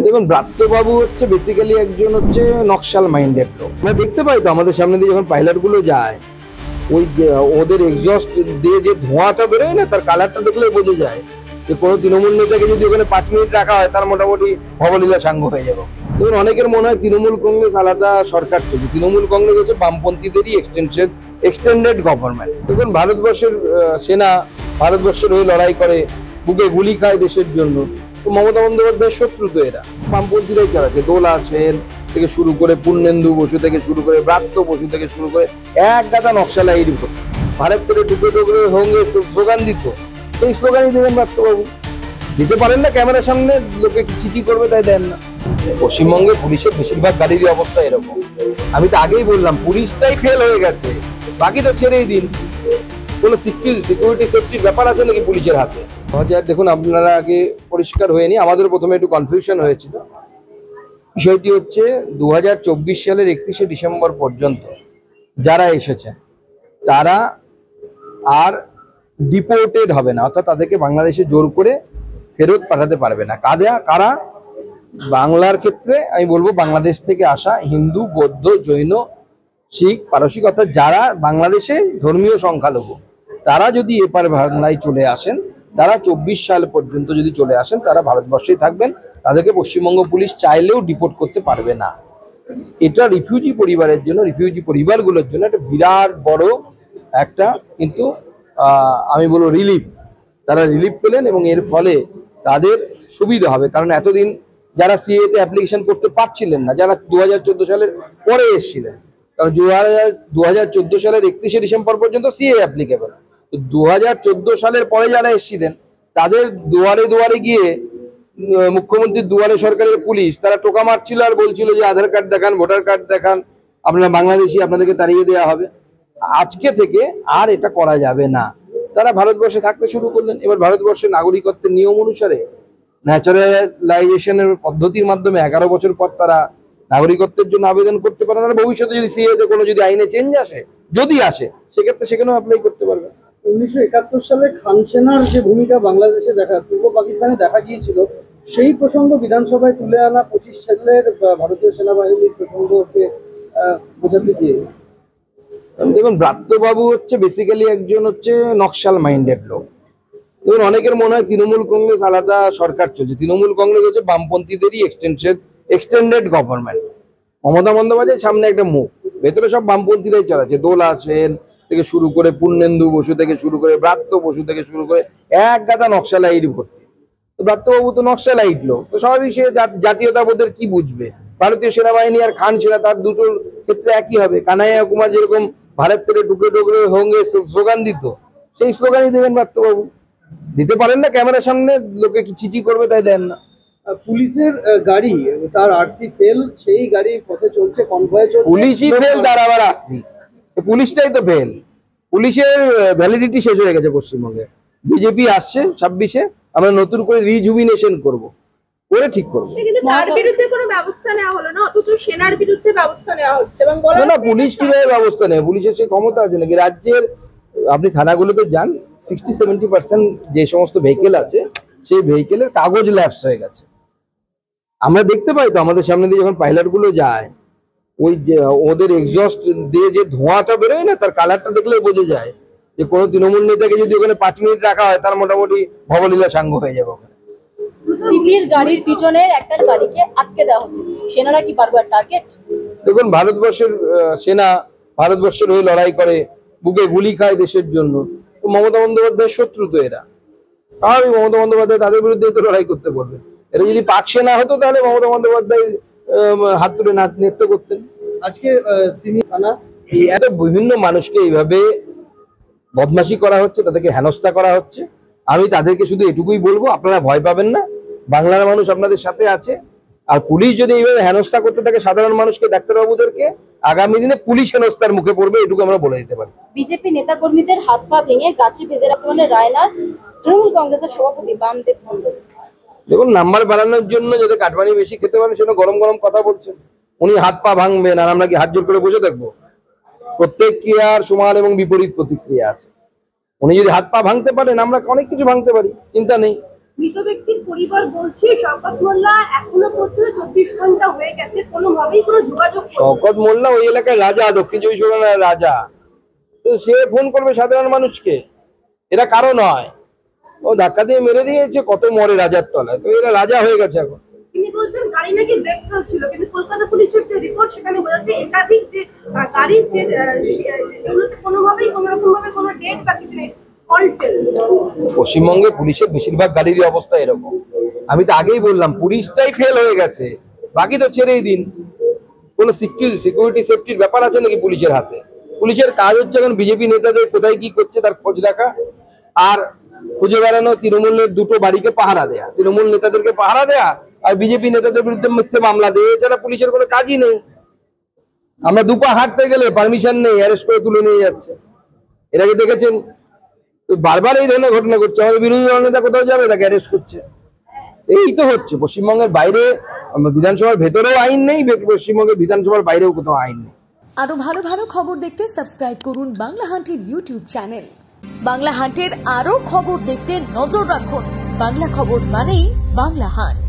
দেখুন, ব্রাত্যবাবু হচ্ছে বেসিক্যালি একজন হচ্ছে নকশাল মাইন্ডেড লোক। আমরা দেখতে পাই তো আমাদের সামনে দিয়ে যখন পাইলট গুলো যায়, ওই ওদের এক্সস্ট দিয়ে যে ধোঁয়াটা বেরোয় না, তার কালারটা দেখলে বোঝা যায় যে কোনো তৃণমূল নেতাকে যদি ওখানে 5 মিনিট রাখা হয় তার মোটামুটি ভবলীলা সাঙ্গ হয়ে যাবে। দেখুন, অনেকের মনে হয় তৃণমূল কংগ্রেস আলাদা সরকার চলছে। তৃণমূল কংগ্রেস হচ্ছে বামপন্থীদেরই এক্সটেন্ডেড গভর্নমেন্ট। দেখুন, ভারতবর্ষের সেনা ভারতবর্ষের হয়ে লড়াই করে, বুকে গুলি খায় দেশের জন্য। তো মমতা বন্দ্যোপাধ্যায়ের শত্রু তো এরা, বামপন্থীরাই চালাচ্ছে। দোলা সেন থেকে শুরু করে পূর্ণেন্দু বসু থেকে শুরু করে ব্রাত্য বসু থেকে শুরু করে এক গাদা নকশালাইয়ের উপর ভারত থেকে টুকরো টুকরো সঙ্গে স্লোগান দিত। সেই স্লোগানই দেবেন ব্রাত্যবাবু। দিতে পারেন না, ক্যামেরার সামনে লোকে চিচি করবে তাই দেন না। পশ্চিমবঙ্গে পুলিশের বেশিরভাগ গাড়িরই অবস্থা এরকম। আমি তো আগেই বললাম, পুলিশটাই ফেল হয়ে গেছে, বাকি তো ছেড়েই দিন। কোনো সিকিউরিটি সেফটির ব্যাপার আছে নাকি পুলিশের হাতে? দেখুন, আপনারা আগে পরিষ্কার হয়নি, আমাদের প্রথমে একটু কনফিউশন হয়েছিল। বিষয়টি হচ্ছে 2024 সালের 31শে ডিসেম্বর পর্যন্ত যারা এসেছে তারা আর ডিপোর্টেড হবে না, অর্থাৎ তাদেরকে বাংলাদেশে জোর করে ফেরত পাঠাতে পারবে না। কারা? বাংলার ক্ষেত্রে আমি বলবো বাংলাদেশ থেকে আসা হিন্দু, বৌদ্ধ, জৈন, শিখ, পারসিক, অর্থাৎ যারা বাংলাদেশে ধর্মীয় সংখ্যালঘু, তারা যদি এপার বাংলায় চলে আসেন, তারা 24 সাল পর্যন্ত যদি চলে আসেন, তারা ভারতবর্ষেই থাকবেন। তাদেরকে পশ্চিমবঙ্গ পুলিশ চাইলেও ডিপোর্ট করতে পারবে না। এটা রিফিউজি পরিবারের জন্য, রিফিউজি পরিবারগুলোর জন্য একটা বিরাট বড় একটা কিন্তু আমি বলবো রিলিফ। তারা রিলিফ পেলেন এবং এর ফলে তাদের সুবিধা হবে। কারণ এতদিন যারা সিএতে অ্যাপ্লিকেশন করতে পারছিলেন না, যারা 2014 সালের পরে এসেছিলেন, কারণ 2014 সালের 31শে ডিসেম্বর পর্যন্ত সিএ অ্যাপ্লিকেবল। তো 2014 সালের পরে যারা এসেছিলেন, তাদের দুয়ারে দুয়ারে গিয়ে মুখ্যমন্ত্রীর দুয়ারে সরকারের পুলিশ তারা টোকা মারছিল আর বলছিল যে আধার কার্ড দেখান, ভোটার কার্ড দেখান, আপনারা বাংলাদেশি, আপনাদেরকে তাড়িয়ে দেওয়া হবে। আজকে থেকে আর এটা করা যাবে না। তারা ভারতবর্ষে থাকতে শুরু করলেন। এবার ভারতবর্ষের নাগরিকত্বের নিয়ম অনুসারে ন্যাচারালাইজেশনের পদ্ধতির মাধ্যমে 11 বছর পর তারা নাগরিকত্বের জন্য আবেদন করতে পারেন। আর ভবিষ্যতে যদি সিএতে কোনো যদি আইনে চেঞ্জ আসে, যদি আসে, সেক্ষেত্রে সেখানেও অ্যাপ্লাই করতে পারবে। 1971 সালে খান সেনার যে ভূমিকা বাংলাদেশে পূর্ব পাকিস্তানে দেখা গিয়েছিল, সেই প্রসঙ্গ বিধানসভায় তুলে আনা 25 সালের ভারতীয় সেনাবাহিনীর প্রসঙ্গকে বোঝাতে গিয়ে। দেখুন, ব্রাত্যবাবু হচ্ছে বেসিক্যালি একজন হচ্ছে নকশাল মাইন্ডেড লোক। দেখুন, অনেকের মনে হয় তৃণমূল কংগ্রেস আলাদা সরকার চলছে। তৃণমূল কংগ্রেস হচ্ছে বামপন্থীদেরই এক্সটেন্ডেড গভর্নমেন্ট। মমতা বন্দ্যোপাধ্যায়ের সামনে একটা মুখ, ভেতরে সব বামপন্থীরাই চালাচ্ছে। দোলা সেন থেকে শুরু করে পূর্ণেন্দু বসু থেকে শুরু করে ব্রাত্য বসু থেকে শুরু করে এক গাদা নকশালাইট ভর্তি। তো ব্রাত্যবাবু তো নকশালাইট লোক, তো স্বাভাবিক সে জাতীয়তাবোধের কি বুঝবে? ভারতীয় সেনাবাহিনী আর খান সেনা তার দুটোর ক্ষেত্রে একই হবে। কানাইয়া কুমার যেরকম ভারত থেকে টুকরো টুকরো সঙ্গে স্লোগান দিত, সেই স্লোগানই দেবেন ব্রাত্যবাবু। দিতে পারেন না, ক্যামেরার সামনে লোকে চিচি করবে তাই দেন না। পুলিশের গাড়ি, তার আরসি ফেল, সেই গাড়ি পথে চলছে, কনভয়ে চলছে। পুলিশই ফেল, তার আবার আরসি? পুলিশটাই তো ফেল। পুলিশের ভ্যালিডিটি শেষ হয়ে গেছে পশ্চিমবঙ্গে। বিজেপি আসছে 26-এ, আমরা নতুন করে রিজুভিনেশন করবো, করে ঠিক করবো। কিন্তু তার বিরুদ্ধে কোনো ব্যবস্থা নেওয়া হলো না, অথচ সেনার বিরুদ্ধে ব্যবস্থা নেওয়া হচ্ছে। এবং বলা না, পুলিশ কিভাবে ব্যবস্থা নেয়? পুলিশের সে ক্ষমতা আছে নাকি? রাজ্যের আপনি থানাগুলোতে যান, 60-70% যে সমস্ত ভেহিকেল আছে, সেই ভেহিকেলের কাগজ ল্যাপস হয়ে গেছে। আমরা দেখতে পাই তো আমাদের সামনে দিয়ে যখন পাইলট গুলো যায়, ওই ওদের এক্সস্ট দিয়ে যে ধোঁয়াটা বেরোয় না, তার কালারটা দেখলে বোঝা যায় যে কোনো তৃণমূল নেতাকে যদি ওখানে 5 মিনিট রাখা হয় তার মোটামুটি ভবলীলা সাঙ্গ হয়ে যাবে ওখানে। সিভিল গাড়ির পিছনের একটা গাড়িকে আটকে দেওয়া হচ্ছে, সেনারা কি পারবে টার্গেট? দেখুন, ভারতবর্ষের সেনা ভারতবর্ষের হয়ে লড়াই করে, বুকে গুলি খায় দেশের জন্য। তো মমতা বন্দ্যোপাধ্যায়ের শত্রু তো এরা, আর মমতা বন্দ্যোপাধ্যায় তাদের বিরুদ্ধে তো লড়াই করতে বলবে। এটা যদি পাক সেনা হতো তাহলে মমতা বন্দ্যোপাধ্যায় হাত তুলে নৃত্য করতেন। আজকে সিমি থানা এত বিভিন্ন মানুষকে এইভাবে বদমাশি করা হচ্ছে, তাদেরকে হেনস্থা করা হচ্ছে। আমি তাদেরকে শুধু এটুকুই বলবো, আপনারা ভয় পাবেন না, বাংলার মানুষ আপনাদের সাথে আছে। আর পুলিশ যদি এইভাবে হেনস্থা করতে থাকে সাধারণ মানুষকে, ডাক্তারবাবুদেরকে, আগামী দিনে পুলিশ হেনস্থার মুখে পড়বে, এটুকু আমরা বলে দিতে পারি। বিজেপি নেতাকর্মীদের হাত পা ভেঙে গাছে বেঁধে রাখা মানে রায়নার তৃণমূল কংগ্রেসের সভাপতি বামদেব মন্ডল। দেখুন, নাম্বার বাড়ানোর জন্য যাতে কাটমানি বেশি খেতে পারে সেটা গরম গরম কথা বলছেন। উনি হাত পা ভাঙবেন আর আমরা কি হাত জোর করে বসে থাকবো? প্রত্যেক ক্রিয়ার সমান এবং বিপরীত প্রতিক্রিয়া আছে। উনি যদি হাত পা ভাঙতে পারেন, আমরা অনেক কিছু ভাঙতে পারি, চিন্তা নেই। মৃত ব্যক্তির পরিবার বলছে শওকত মোল্লা এখনো পর্যন্ত 24 ঘন্টা হয়ে গেছে, কোনোভাবেই কোনো যোগাযোগ করছে না। শওকত মোল্লা ওই এলাকায় রাজা, দক্ষিণ চব্বিশ পরগনার রাজা, তো সে ফোন করবে সাধারণ মানুষকে? এরা কারো নয়, ও ধাক্কা দিয়ে মেরে দিয়েছে, কত মরে রাজার তলায়, তো এরা রাজা হয়ে গেছে এখন। তিনি বলছেন গাড়ি নাকি ব্রেক ফেল ছিল, কিন্তু কলকাতা পুলিশের যে রিপোর্ট সেখানে বোঝা যাচ্ছে একাধিক যে গাড়ির যে সেগুলোতে কোনোভাবেই কোনোরকম ভাবে কোনো ডেট বা কিছু নেই, ফল্ট ফেল। পশ্চিমবঙ্গে পুলিশের বেশিরভাগ গাড়িরই অবস্থা এরকম। আমি তো আগেই বললাম পুলিশটাই ফেল হয়ে গেছে, বাকি তো ছেড়েই দিন। কোনো সিকিউরিটি সেফটির ব্যাপার আছে নাকি পুলিশের হাতে? পুলিশের কাজ হচ্ছে এখন বিজেপি নেতাদের কোথায় কি করছে তার খোঁজ রাখা, আর খুঁজে বেড়ানো তৃণমূলের দুটো বাড়িকে পাহারা দেয়া, তৃণমূল নেতাদেরকে পাহারা দেয়া আর বিজেপি নেতাদের বিরুদ্ধে মিথ্যে মামলা দেয়, এছাড়া পুলিশের কোনো কাজই নেই। আমরা দুপা হাঁটতে গেলে পারমিশন নেই, অ্যারেস্ট করে তুলে নিয়ে যাচ্ছে। এর আগে দেখেছেন তো, বারবার এই ধরনের ঘটনা ঘটছে। আমাদের বিরোধী দল নেতা কোথাও যাবে তাকে অ্যারেস্ট করছে। এই তো হচ্ছে পশ্চিমবঙ্গের বাইরে, বিধানসভার ভেতরেও আইন নেই, পশ্চিমবঙ্গের বিধানসভার বাইরেও কোথাও আইন নেই। আরো ভালো ভালো খবর দেখতে সাবস্ক্রাইব করুন বাংলা হান্টের ইউটিউব চ্যানেল। বাংলা হান্টের আরো খবর দেখতে নজর রাখুন। বাংলা খবর মানেই বাংলা হান্ট।